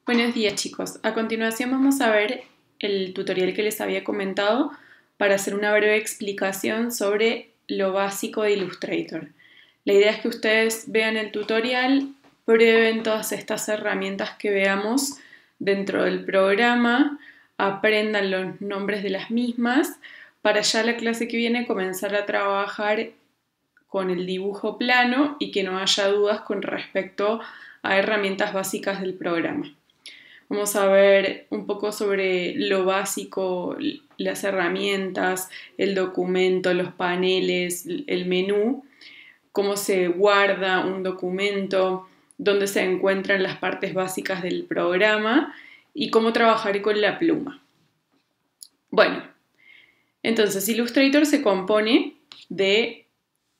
Buenos días chicos, a continuación vamos a ver el tutorial que les había comentado para hacer una breve explicación sobre lo básico de Illustrator. La idea es que ustedes vean el tutorial, prueben todas estas herramientas que veamos dentro del programa, aprendan los nombres de las mismas, para ya la clase que viene comenzar a trabajar con el dibujo plano y que no haya dudas con respecto a herramientas básicas del programa. Vamos a ver un poco sobre lo básico, las herramientas, el documento, los paneles, el menú, cómo se guarda un documento, dónde se encuentran las partes básicas del programa y cómo trabajar con la pluma. Bueno, entonces Illustrator se compone de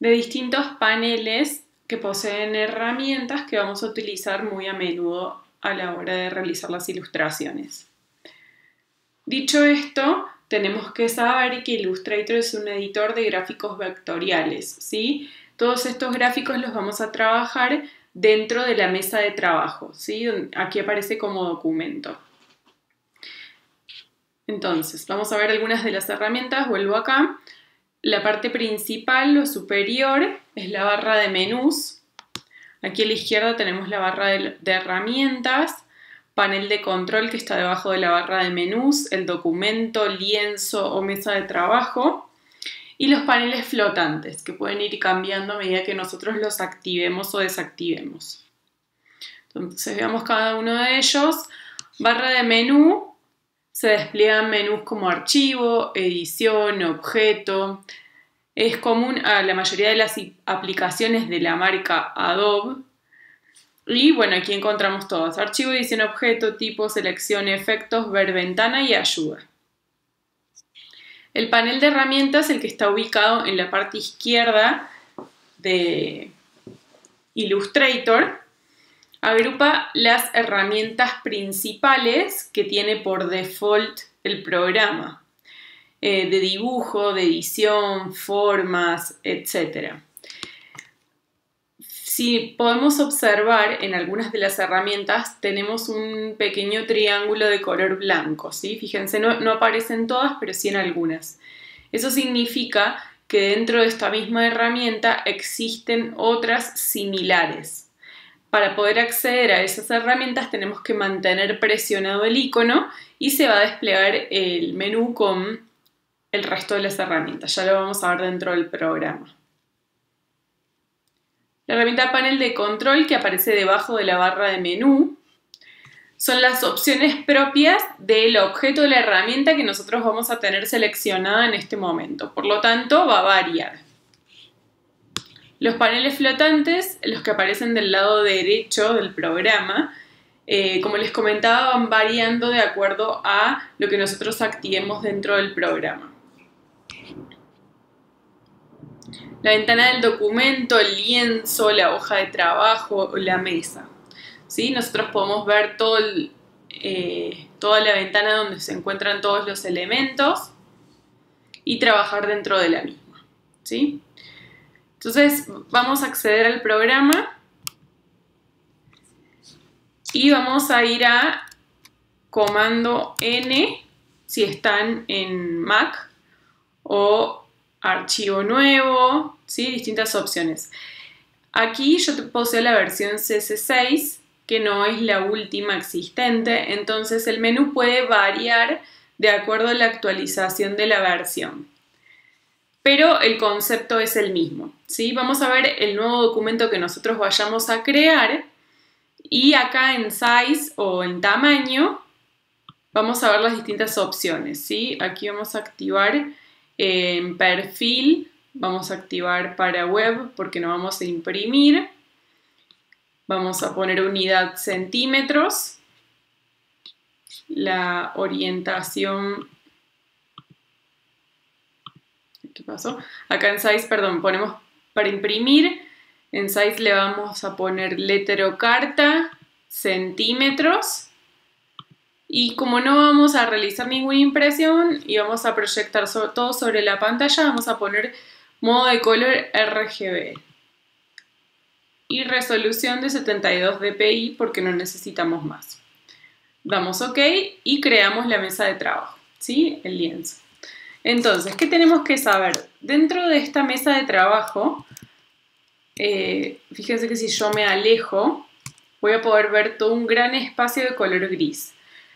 distintos paneles que poseen herramientas que vamos a utilizar muy a menudo a la hora de realizar las ilustraciones. Dicho esto, tenemos que saber que Illustrator es un editor de gráficos vectoriales, ¿sí? Todos estos gráficos los vamos a trabajar dentro de la mesa de trabajo, ¿sí? Aquí aparece como documento. Entonces, vamos a ver algunas de las herramientas, vuelvo acá. La parte principal o superior es la barra de menús. Aquí a la izquierda tenemos la barra de herramientas, panel de control que está debajo de la barra de menús, el documento, lienzo o mesa de trabajo y los paneles flotantes que pueden ir cambiando a medida que nosotros los activemos o desactivemos. Entonces veamos cada uno de ellos. Barra de menú, se despliegan menús como archivo, edición, objeto. Es común a la mayoría de las aplicaciones de la marca Adobe. Y bueno, aquí encontramos todos: archivo, edición, objeto, tipo, selección, efectos, ver ventana y ayuda. El panel de herramientas, el que está ubicado en la parte izquierda de Illustrator, agrupa las herramientas principales que tiene por default el programa. De dibujo, de edición, formas, etc. Si podemos observar en algunas de las herramientas tenemos un pequeño triángulo de color blanco, ¿sí? Fíjense, no aparecen todas, pero sí en algunas. Eso significa que dentro de esta misma herramienta existen otras similares. Para poder acceder a esas herramientas tenemos que mantener presionado el icono y se va a desplegar el menú con el resto de las herramientas. Ya lo vamos a ver dentro del programa. La herramienta panel de control, que aparece debajo de la barra de menú, son las opciones propias del objeto de la herramienta que nosotros vamos a tener seleccionada en este momento. Por lo tanto, va a variar. Los paneles flotantes, los que aparecen del lado derecho del programa, como les comentaba, van variando de acuerdo a lo que nosotros activemos dentro del programa. La ventana del documento, el lienzo, la hoja de trabajo o la mesa, ¿sí? Nosotros podemos ver toda la ventana donde se encuentran todos los elementos y trabajar dentro de la misma, ¿sí? Entonces vamos a acceder al programa y vamos a ir a comando N si están en Mac o archivo nuevo, ¿sí? Distintas opciones. Aquí yo poseo la versión CC6, que no es la última existente, entonces el menú puede variar de acuerdo a la actualización de la versión. Pero el concepto es el mismo, ¿sí? Vamos a ver el nuevo documento que nosotros vayamos a crear y acá en Size o en tamaño vamos a ver las distintas opciones, ¿sí? Aquí vamos a activar en perfil, vamos a activar para web porque no vamos a imprimir. Vamos a poner unidad centímetros. La orientación... ¿Qué pasó? Acá en Size, perdón, ponemos para imprimir. En Size le vamos a poner letra o carta, centímetros. Y como no vamos a realizar ninguna impresión y vamos a proyectar todo sobre la pantalla, vamos a poner modo de color RGB. Y resolución de 72 dpi porque no necesitamos más. Damos OK y creamos la mesa de trabajo, ¿sí? El lienzo. Entonces, ¿qué tenemos que saber? Dentro de esta mesa de trabajo, fíjense que si yo me alejo, voy a poder ver todo un gran espacio de color gris.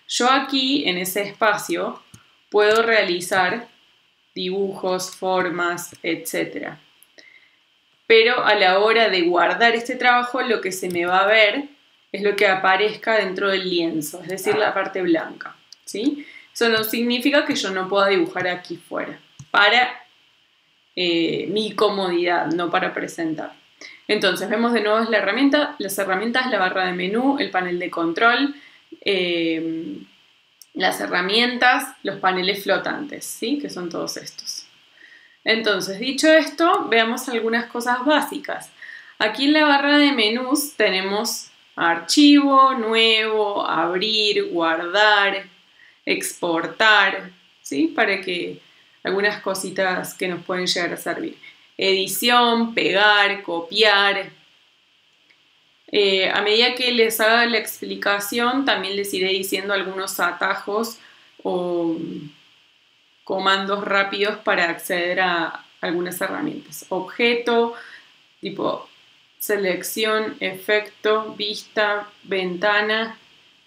Yo aquí, en ese espacio, puedo realizar dibujos, formas, etc. Pero a la hora de guardar este trabajo, lo que se me va a ver es lo que aparezca dentro del lienzo, es decir, la parte blanca, ¿sí? Eso no significa que yo no pueda dibujar aquí fuera, para mi comodidad, no para presentar. Entonces, vemos de nuevo las herramientas, la barra de menú, el panel de control, las herramientas, los paneles flotantes, ¿sí? Que son todos estos. Entonces, dicho esto, veamos algunas cosas básicas. Aquí en la barra de menús tenemos archivo, nuevo, abrir, guardar, exportar, ¿sí? Para que algunas cositas que nos pueden llegar a servir. Edición, pegar, copiar. A medida que les haga la explicación, también les iré diciendo algunos atajos o comandos rápidos para acceder a algunas herramientas. Objeto, tipo selección, efecto, vista, ventana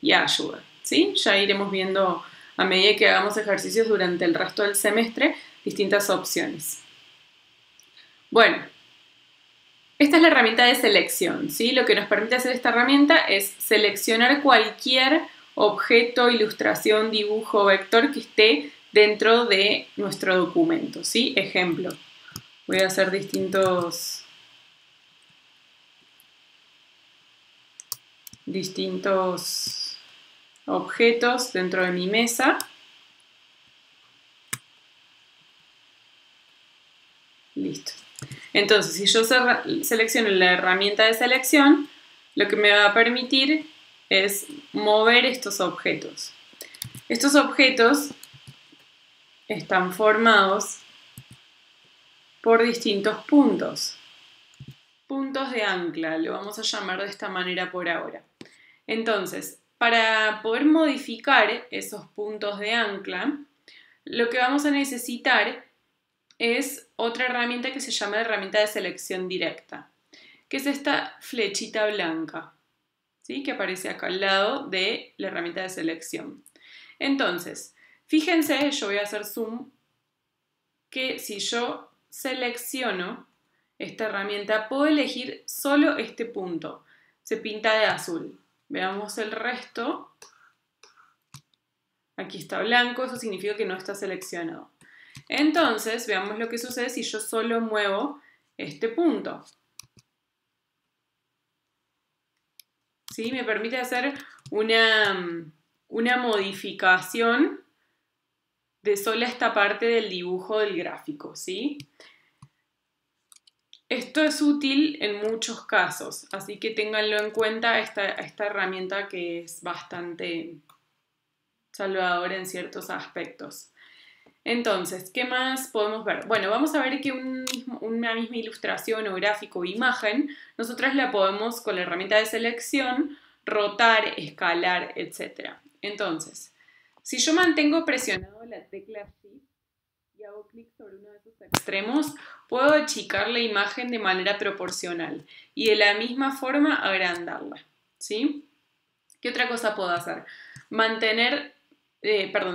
y ayuda, ¿sí? Ya iremos viendo a medida que hagamos ejercicios durante el resto del semestre distintas opciones. Bueno, esta es la herramienta de selección, ¿sí? Lo que nos permite hacer esta herramienta es seleccionar cualquier objeto, ilustración, dibujo, vector que esté dentro de nuestro documento, ¿sí? Ejemplo, voy a hacer distintos objetos dentro de mi mesa. Listo. Entonces, si yo selecciono la herramienta de selección, lo que me va a permitir es mover estos objetos. Estos objetos están formados por distintos puntos. Puntos de ancla, lo vamos a llamar de esta manera por ahora. Entonces, para poder modificar esos puntos de ancla, lo que vamos a necesitar es otra herramienta que se llama herramienta de selección directa, que es esta flechita blanca, ¿sí? Que aparece acá al lado de la herramienta de selección. Entonces, fíjense, yo voy a hacer zoom, que si yo selecciono esta herramienta, puedo elegir solo este punto. Se pinta de azul. Veamos el resto. Aquí está blanco, eso significa que no está seleccionado. Entonces, veamos lo que sucede si yo solo muevo este punto. ¿Sí? Me permite hacer una modificación de sola esta parte del dibujo del gráfico, ¿sí? Esto es útil en muchos casos, así que ténganlo en cuenta esta herramienta que es bastante salvadora en ciertos aspectos. Entonces, ¿qué más podemos ver? Bueno, vamos a ver que una misma ilustración o gráfico o imagen, nosotros la podemos con la herramienta de selección rotar, escalar, etc. Entonces, si yo mantengo presionado la tecla Shift y hago clic sobre uno de esos extremos, puedo achicar la imagen de manera proporcional y de la misma forma agrandarla, ¿sí? ¿Qué otra cosa puedo hacer?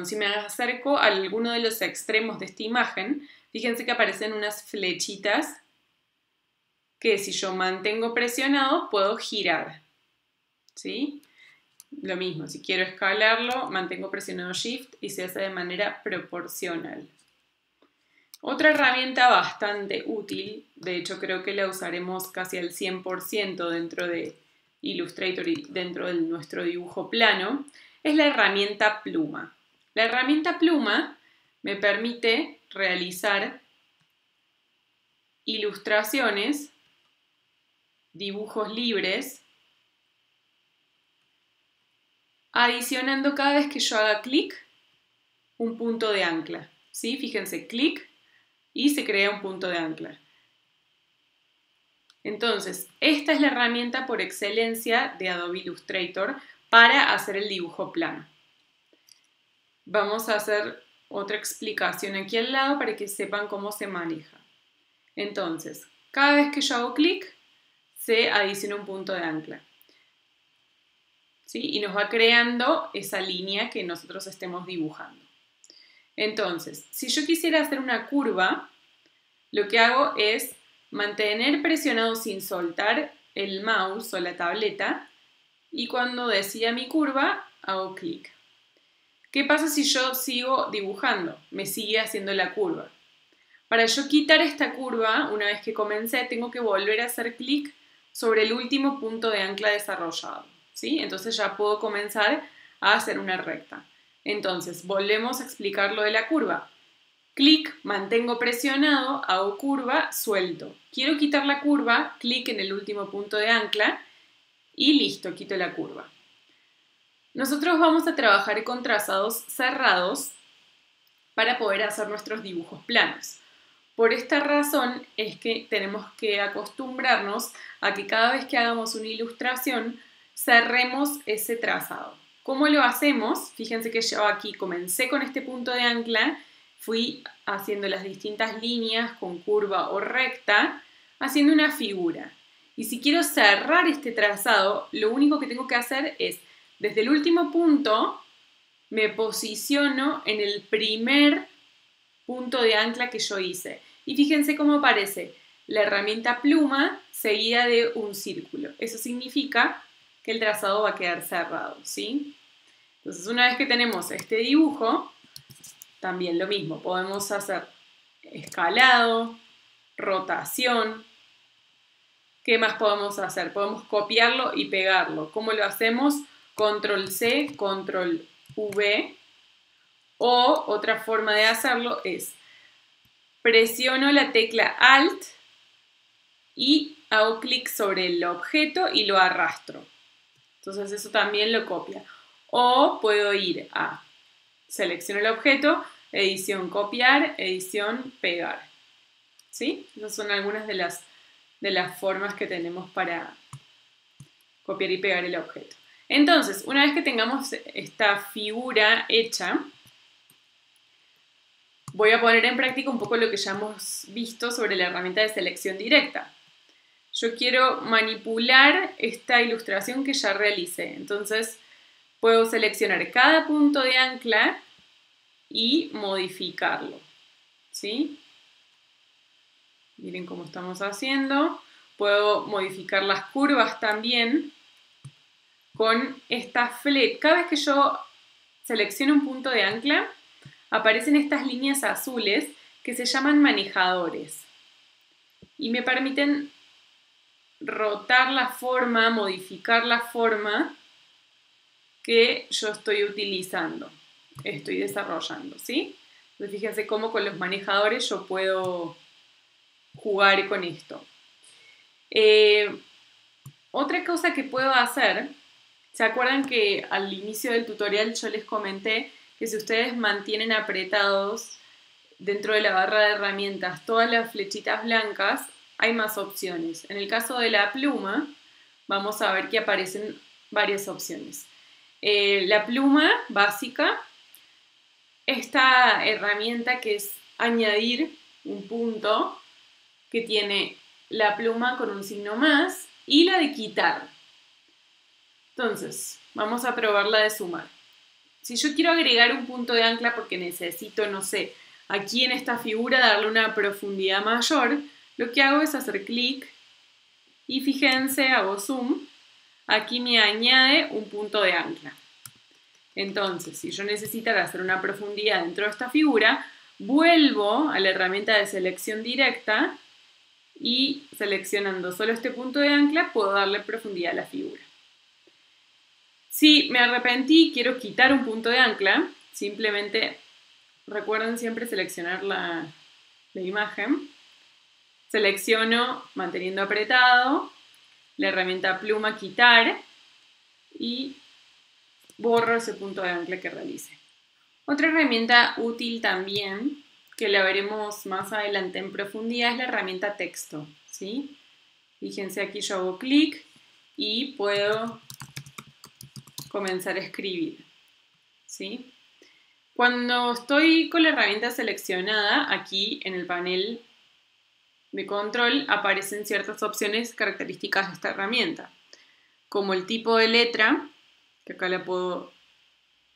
Si me acerco a alguno de los extremos de esta imagen, fíjense que aparecen unas flechitas que si yo mantengo presionado puedo girar, ¿sí? Lo mismo, si quiero escalarlo, mantengo presionado Shift y se hace de manera proporcional. Otra herramienta bastante útil, de hecho creo que la usaremos casi al 100% dentro de Illustrator y dentro de nuestro dibujo plano, es la herramienta pluma. La herramienta pluma me permite realizar ilustraciones, dibujos libres, adicionando cada vez que yo haga clic un punto de ancla, ¿sí? Fíjense, clic y se crea un punto de ancla. Entonces, esta es la herramienta por excelencia de Adobe Illustrator para hacer el dibujo plano. Vamos a hacer otra explicación aquí al lado para que sepan cómo se maneja. Entonces, cada vez que yo hago clic, se adiciona un punto de ancla. ¿Sí? Y nos va creando esa línea que nosotros estemos dibujando. Entonces, si yo quisiera hacer una curva, lo que hago es mantener presionado sin soltar el mouse o la tableta y cuando decida mi curva, hago clic. ¿Qué pasa si yo sigo dibujando? Me sigue haciendo la curva. Para yo quitar esta curva, una vez que comencé, tengo que volver a hacer clic sobre el último punto de ancla desarrollado, ¿sí? Entonces ya puedo comenzar a hacer una recta. Entonces, volvemos a explicar lo de la curva. Clic, mantengo presionado, hago curva, suelto. Quiero quitar la curva, clic en el último punto de ancla y listo, quito la curva. Nosotros vamos a trabajar con trazados cerrados para poder hacer nuestros dibujos planos. Por esta razón es que tenemos que acostumbrarnos a que cada vez que hagamos una ilustración cerremos ese trazado. ¿Cómo lo hacemos? Fíjense que yo aquí comencé con este punto de ancla, fui haciendo las distintas líneas con curva o recta, haciendo una figura. Y si quiero cerrar este trazado, lo único que tengo que hacer es, desde el último punto, me posiciono en el primer punto de ancla que yo hice. Y fíjense cómo aparece la herramienta pluma seguida de un círculo. Eso significa que el trazado va a quedar cerrado, ¿sí? Entonces, una vez que tenemos este dibujo, también lo mismo. Podemos hacer escalado, rotación. ¿Qué más podemos hacer? Podemos copiarlo y pegarlo. ¿Cómo lo hacemos? Control C, Control V. O otra forma de hacerlo es presiono la tecla Alt y hago clic sobre el objeto y lo arrastro. Entonces eso también lo copia. O puedo ir a selecciono el objeto, edición copiar, edición pegar. ¿Sí? Esas son algunas de las formas que tenemos para copiar y pegar el objeto. Entonces, una vez que tengamos esta figura hecha, voy a poner en práctica un poco lo que ya hemos visto sobre la herramienta de selección directa. Yo quiero manipular esta ilustración que ya realicé. Entonces, puedo seleccionar cada punto de ancla y modificarlo. ¿Sí? Miren cómo estamos haciendo. Puedo modificar las curvas también con esta flecha. Cada vez que yo selecciono un punto de ancla, aparecen estas líneas azules que se llaman manejadores y me permiten rotar la forma, modificar la forma que yo estoy utilizando, estoy desarrollando, ¿sí? Entonces fíjense cómo con los manejadores yo puedo jugar con esto. Otra cosa que puedo hacer, ¿se acuerdan que al inicio del tutorial yo les comenté que si ustedes mantienen apretados dentro de la barra de herramientas todas las flechitas blancas, hay más opciones? En el caso de la pluma, vamos a ver que aparecen varias opciones. La pluma básica, esta herramienta que es añadir un punto, que tiene la pluma con un signo más, y la de quitar. Entonces, vamos a probar la de sumar. Si yo quiero agregar un punto de ancla porque necesito, no sé, aquí en esta figura darle una profundidad mayor, lo que hago es hacer clic y fíjense, hago zoom, aquí me añade un punto de ancla. Entonces, si yo necesitara hacer una profundidad dentro de esta figura, vuelvo a la herramienta de selección directa y seleccionando solo este punto de ancla puedo darle profundidad a la figura. Si me arrepentí y quiero quitar un punto de ancla, simplemente recuerden siempre seleccionar la imagen. Selecciono manteniendo apretado, la herramienta pluma quitar y borro ese punto de ancla que realice. Otra herramienta útil también, que la veremos más adelante en profundidad, es la herramienta texto, ¿sí? Fíjense, aquí yo hago clic y puedo comenzar a escribir, ¿sí? Cuando estoy con la herramienta seleccionada, aquí en el panel de control aparecen ciertas opciones características de esta herramienta, como el tipo de letra, que acá la puedo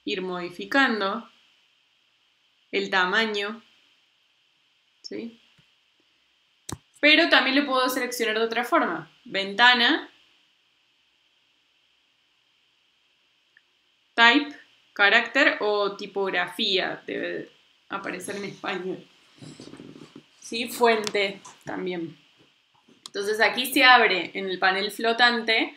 ir modificando, el tamaño, ¿sí? Pero también lo puedo seleccionar de otra forma. Ventana, type, carácter o tipografía, debe aparecer en español. ¿Sí? Fuente también. Entonces aquí se abre en el panel flotante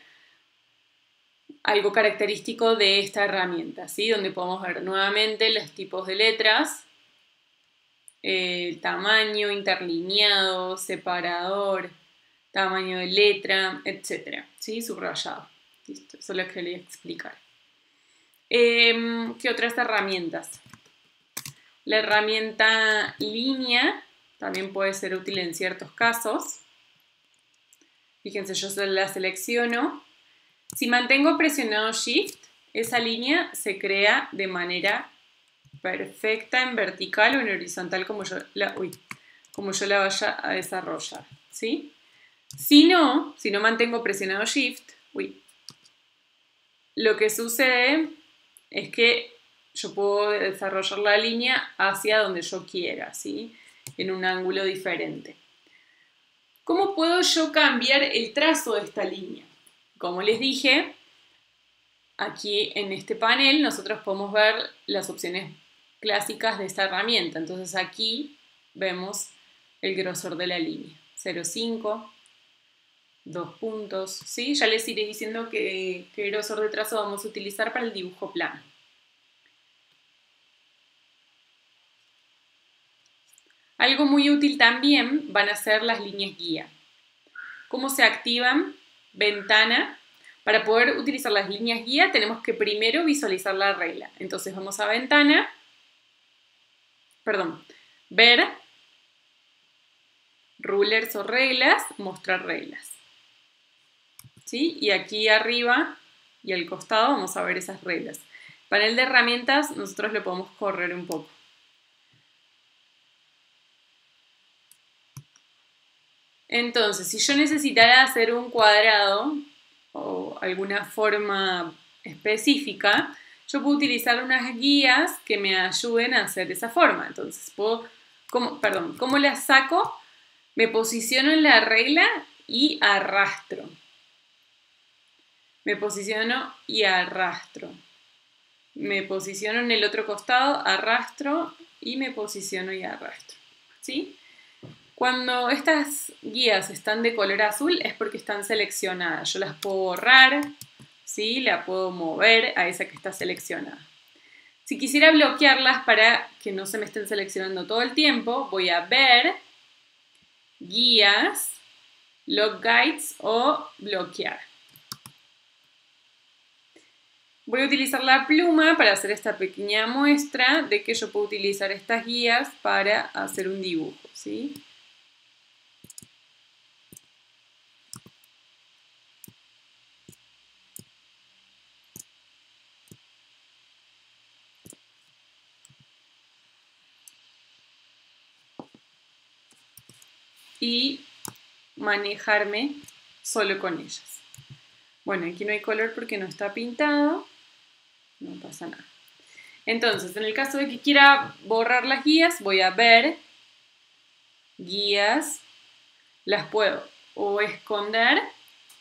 algo característico de esta herramienta, ¿sí? Donde podemos ver nuevamente los tipos de letras, el tamaño, interlineado, separador, tamaño de letra, etc. ¿Sí? Subrayado. Listo, eso es lo que quería explicar. ¿Qué otras herramientas? La herramienta línea también puede ser útil en ciertos casos. Fíjense, yo la selecciono. Si mantengo presionado Shift, esa línea se crea de manera perfecta en vertical o en horizontal como yo la vaya a desarrollar, ¿sí? Si no mantengo presionado Shift, lo que sucede es que yo puedo desarrollar la línea hacia donde yo quiera, ¿sí? En un ángulo diferente. ¿Cómo puedo yo cambiar el trazo de esta línea? Como les dije, aquí en este panel nosotros podemos ver las opciones clásicas de esta herramienta. Entonces aquí vemos el grosor de la línea. 0,5, 2 puntos, ¿sí? Ya les iré diciendo qué grosor de trazo vamos a utilizar para el dibujo plano. Algo muy útil también van a ser las líneas guía. ¿Cómo se activan? Ventana. Para poder utilizar las líneas guía tenemos que primero visualizar la regla. Entonces vamos a ventana, ver, rulers o reglas, mostrar reglas. ¿Sí? Y aquí arriba y al costado vamos a ver esas reglas. Panel de herramientas nosotros lo podemos correr un poco. Entonces, si yo necesitara hacer un cuadrado o alguna forma específica, yo puedo utilizar unas guías que me ayuden a hacer esa forma. Entonces, ¿cómo las saco? Me posiciono en la regla y arrastro. Me posiciono y arrastro. Me posiciono en el otro costado, arrastro y me posiciono y arrastro. ¿Sí? Cuando estas guías están de color azul es porque están seleccionadas. Yo las puedo borrar, ¿sí? La puedo mover a esa que está seleccionada. Si quisiera bloquearlas para que no se me estén seleccionando todo el tiempo, voy a ver, guías, lock guides o bloquear. Voy a utilizar la pluma para hacer esta pequeña muestra de que yo puedo utilizar estas guías para hacer un dibujo, ¿sí? Y manejarme solo con ellas. Bueno, aquí no hay color porque no está pintado, no pasa nada. Entonces, en el caso de que quiera borrar las guías, voy a ver, guías, las puedo o esconder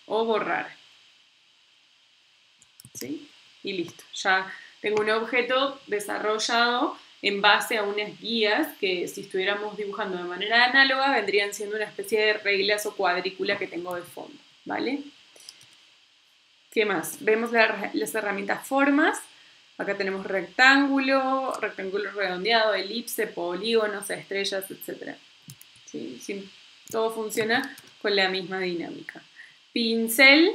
o borrar. ¿Sí? Y listo, ya tengo un objeto desarrollado en base a unas guías que si estuviéramos dibujando de manera análoga vendrían siendo una especie de reglas o cuadrícula que tengo de fondo, ¿vale? ¿Qué más? Vemos las herramientas formas. Acá tenemos rectángulo, rectángulo redondeado, elipse, polígonos, estrellas, etc. ¿Sí? Todo funciona con la misma dinámica. Pincel,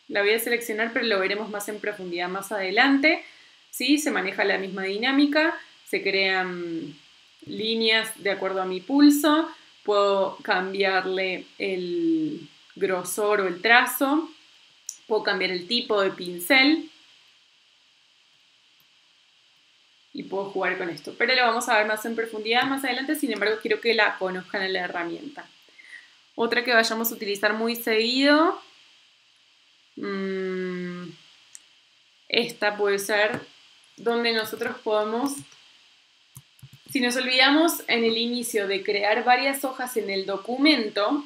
la voy a seleccionar, pero lo veremos más en profundidad más adelante. ¿Sí? Se maneja la misma dinámica, se crean líneas de acuerdo a mi pulso, puedo cambiarle el grosor o el trazo, puedo cambiar el tipo de pincel, y puedo jugar con esto. Pero lo vamos a ver más en profundidad más adelante, sin embargo quiero que la conozcan en la herramienta. Otra que vayamos a utilizar muy seguido, esta puede ser donde nosotros podemos, si nos olvidamos en el inicio de crear varias hojas en el documento,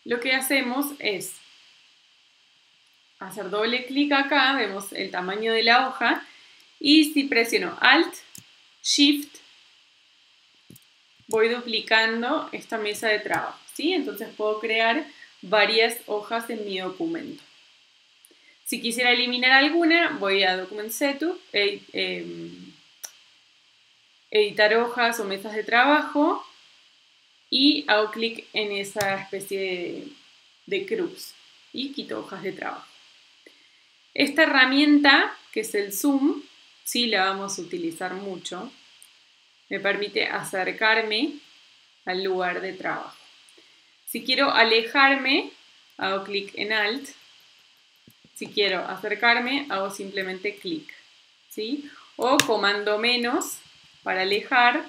lo que hacemos es hacer doble clic acá, vemos el tamaño de la hoja, y si presiono Alt, Shift, voy duplicando esta mesa de trabajo, ¿sí? Entonces puedo crear varias hojas en mi documento. Si quisiera eliminar alguna, voy a Document Setup, editar hojas o mesas de trabajo y hago clic en esa especie de cruz y quito hojas de trabajo. Esta herramienta, que es el Zoom, sí la vamos a utilizar mucho. Me permite acercarme al lugar de trabajo. Si quiero alejarme, hago clic en Alt. Si quiero acercarme, hago simplemente clic, ¿sí? O comando menos para alejar,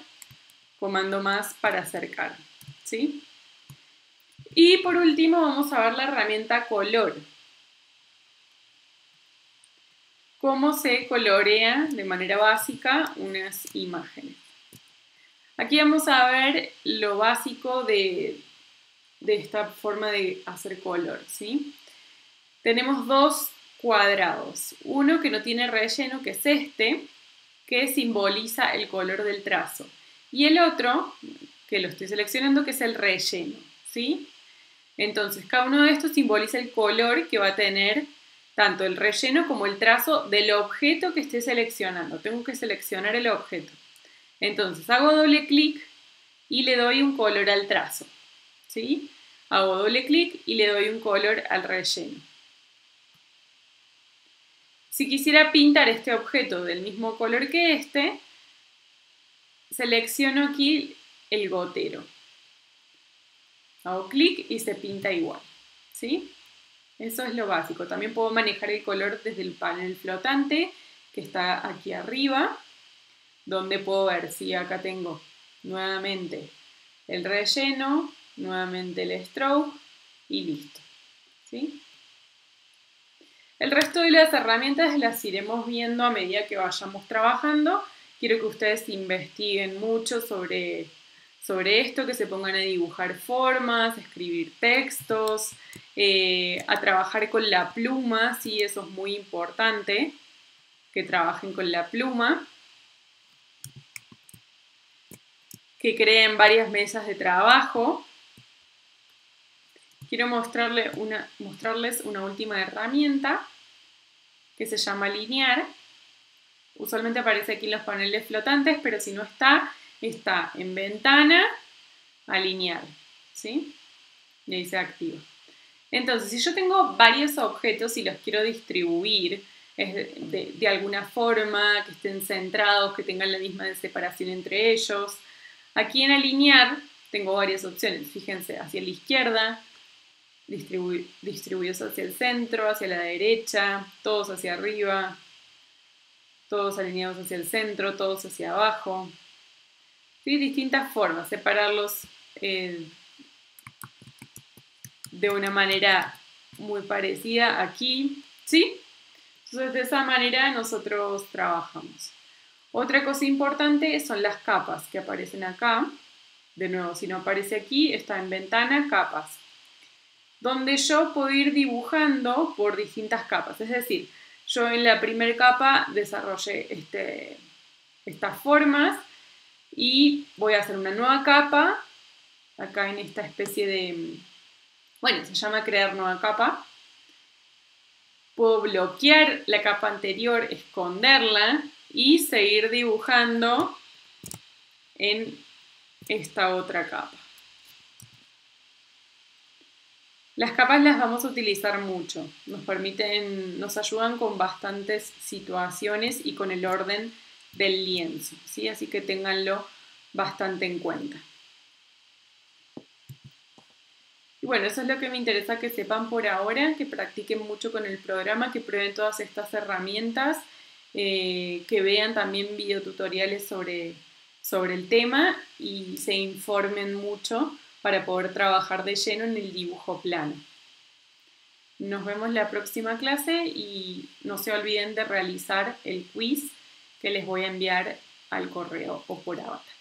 comando más para acercar, ¿sí? Y por último vamos a ver la herramienta color. Cómo se colorea de manera básica unas imágenes. Aquí vamos a ver lo básico de esta forma de hacer color, ¿sí? Tenemos dos cuadrados. Uno que no tiene relleno, que es este, que simboliza el color del trazo. Y el otro, que lo estoy seleccionando, que es el relleno, ¿sí? Entonces, cada uno de estos simboliza el color que va a tener tanto el relleno como el trazo del objeto que esté seleccionando. Tengo que seleccionar el objeto. Entonces, hago doble clic y le doy un color al trazo, ¿sí? Hago doble clic y le doy un color al relleno. Si quisiera pintar este objeto del mismo color que este, selecciono aquí el gotero. Hago clic y se pinta igual, ¿sí? Eso es lo básico. También puedo manejar el color desde el panel flotante que está aquí arriba, donde puedo ver si acá tengo nuevamente el relleno, nuevamente el stroke y listo, ¿sí? El resto de las herramientas las iremos viendo a medida que vayamos trabajando. Quiero que ustedes investiguen mucho sobre esto, que se pongan a dibujar formas, a escribir textos, a trabajar con la pluma, sí, eso es muy importante, que trabajen con la pluma, que creen varias mesas de trabajo. Quiero mostrarles una última herramienta que se llama Linear. Usualmente aparece aquí en los paneles flotantes, pero si no está, está en Ventana, Alinear, ¿sí? Y ahí se activa. Entonces, si yo tengo varios objetos y los quiero distribuir de alguna forma, que estén centrados, que tengan la misma separación entre ellos, aquí en Alinear tengo varias opciones. Fíjense, hacia la izquierda, distribuidos hacia el centro, hacia la derecha, todos hacia arriba, todos alineados hacia el centro, todos hacia abajo. ¿Sí? Distintas formas, separarlos de una manera muy parecida aquí, ¿sí? Entonces de esa manera nosotros trabajamos. Otra cosa importante son las capas que aparecen acá. De nuevo, si no aparece aquí, está en Ventana, Capas, donde yo puedo ir dibujando por distintas capas. Es decir, yo en la primera capa desarrollé estas formas y voy a hacer una nueva capa, acá en esta especie de, bueno, se llama crear nueva capa. Puedo bloquear la capa anterior, esconderla y seguir dibujando en esta otra capa. Las capas las vamos a utilizar mucho, nos ayudan con bastantes situaciones y con el orden del lienzo, ¿sí? Así que ténganlo bastante en cuenta. Y bueno, eso es lo que me interesa que sepan por ahora, que practiquen mucho con el programa, que prueben todas estas herramientas que vean también videotutoriales sobre el tema y se informen mucho para poder trabajar de lleno en el dibujo plano. Nos vemos la próxima clase y no se olviden de realizar el quiz que les voy a enviar al correo o por avatar.